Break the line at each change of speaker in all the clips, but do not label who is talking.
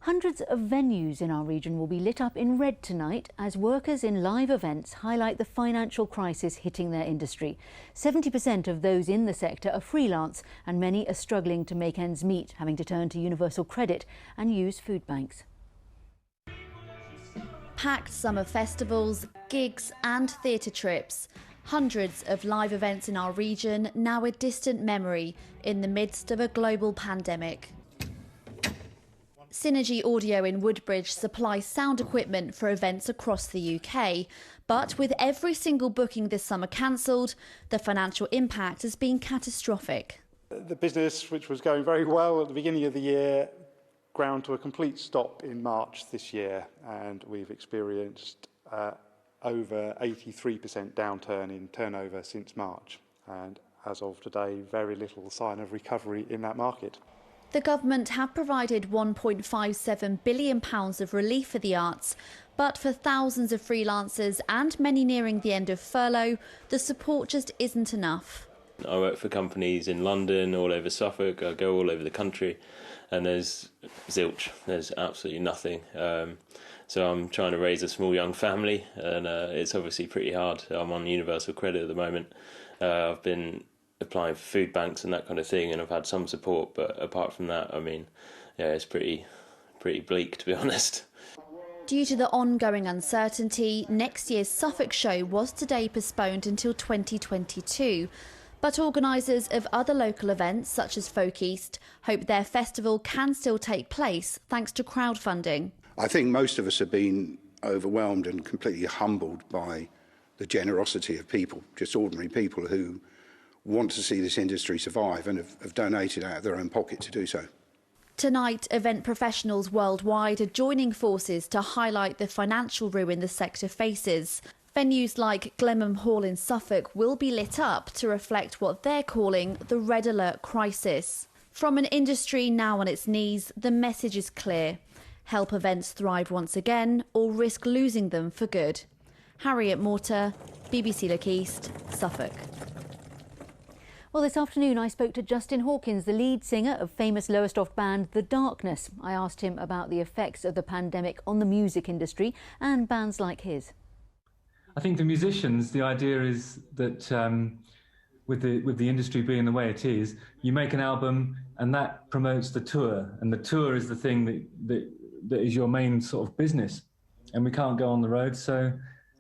Hundreds of venues in our region will be lit up in red tonight as workers in live events highlight the financial crisis hitting their industry. 70% of those in the sector are freelance and many are struggling to make ends meet, having to turn to universal credit and use food banks.
Packed summer festivals, gigs and theatre trips. Hundreds of live events in our region now a distant memory in the midst of a global pandemic. Synergy Audio in Woodbridge supplies sound equipment for events across the UK. But with every single booking this summer cancelled, the financial impact has been catastrophic.
The business, which was going very well at the beginning of the year, ground to a complete stop in March this year, and we've experienced over 83% downturn in turnover since March. And as of today, very little sign of recovery in that market.
The government have provided £1.57 billion of relief for the arts, but for thousands of freelancers and many nearing the end of furlough, the support just isn't enough.
I work for companies in London, all over Suffolk, I go all over the country, and there's zilch, there's absolutely nothing. So I'm trying to raise a small young family, and it's obviously pretty hard. I'm on universal credit at the moment. I've been applying for food banks and that kind of thing, and I've had some support, but apart from that, I mean, yeah, it's pretty bleak, to be honest.
Due to the ongoing uncertainty, next year's Suffolk show was today postponed until 2022. But organisers of other local events, such as Folk East, hope their festival can still take place thanks to crowdfunding.
I think most of us have been overwhelmed and completely humbled by the generosity of people, just ordinary people who want to see this industry survive and have donated out of their own pocket to do so.
Tonight, event professionals worldwide are joining forces to highlight the financial ruin the sector faces. Venues like Glenham Hall in Suffolk will be lit up to reflect what they're calling the red alert crisis. From an industry now on its knees, the message is clear. Help events thrive once again or risk losing them for good. Harriet Mortar, BBC Look East, Suffolk.
Well, this afternoon I spoke to Justin Hawkins, the lead singer of famous Lowestoft band The Darkness. I asked him about the effects of the pandemic on the music industry and bands like his.
I think for musicians, the idea is that with the industry being the way it is, you make an album and that promotes the tour, and the tour is the thing that is your main sort of business. And we can't go on the road, so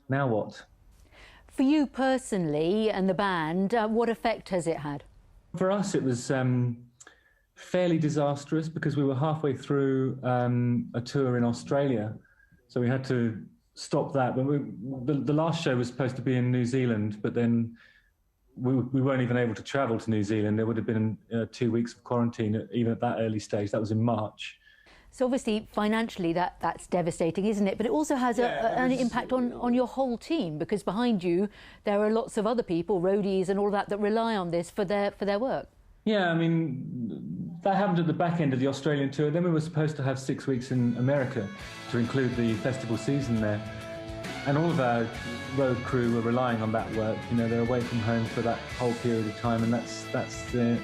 now what?
For you personally and the band, what effect has it had?
For us, it was fairly disastrous because we were halfway through a tour in Australia, so we had to stop that. But the last show was supposed to be in New Zealand, but then we weren't even able to travel to New Zealand. There would have been 2 weeks of quarantine, even at that early stage. That was in March.
So obviously, financially, that's devastating, isn't it? But it also has an impact on your whole team, because behind you there are lots of other people, roadies and all that rely on this for their work. Yeah,
I mean, that happened at the back end of the Australian tour. Then we were supposed to have 6 weeks in America to include the festival season there. And all of our road crew were relying on that work. You know, they're away from home for that whole period of time, and that's the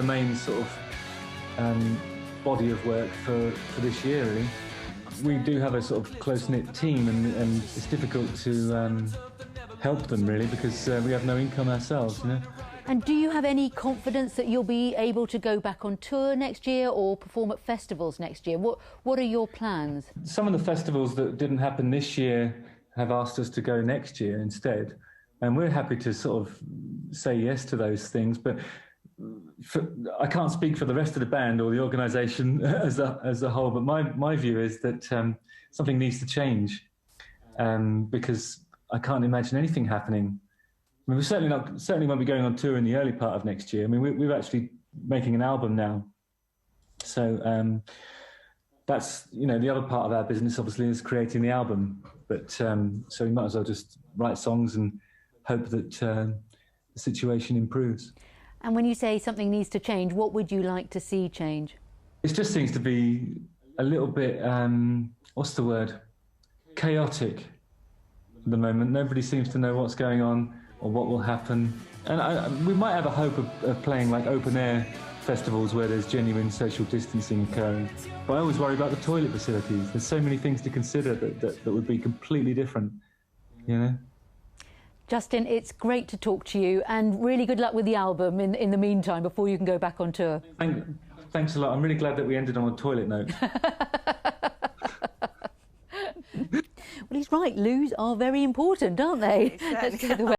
main sort of body of work for this year, really. We do have a sort of close-knit team, and it's difficult to help them, really, because we have no income ourselves, you know.
And do you have any confidence that you'll be able to go back on tour next year or perform at festivals next year? What are your plans?
Some of the festivals that didn't happen this year have asked us to go next year instead, and we're happy to sort of say yes to those things, but I can't speak for the rest of the band or the organisation as a whole, but my view is that something needs to change, because I can't imagine anything happening. I mean, we certainly won't be going on tour in the early part of next year. I mean, we're actually making an album now, so that's, you know, the other part of our business obviously is creating the album. But so we might as well just write songs and hope that the situation improves.
And when you say something needs to change, what would you like to see change?
It just seems to be a little bit, what's the word? Chaotic at the moment. Nobody seems to know what's going on or what will happen. And we might have a hope of playing like open air festivals where there's genuine social distancing occurring. But I always worry about the toilet facilities. There's so many things to consider that would be completely different, you know?
Justin, it's great to talk to you, and really good luck with the album in the meantime before you can go back on tour.
Thanks a lot. I'm really glad that we ended on a toilet note.
Well, he's right. Loos are very important, aren't they? Let's go the way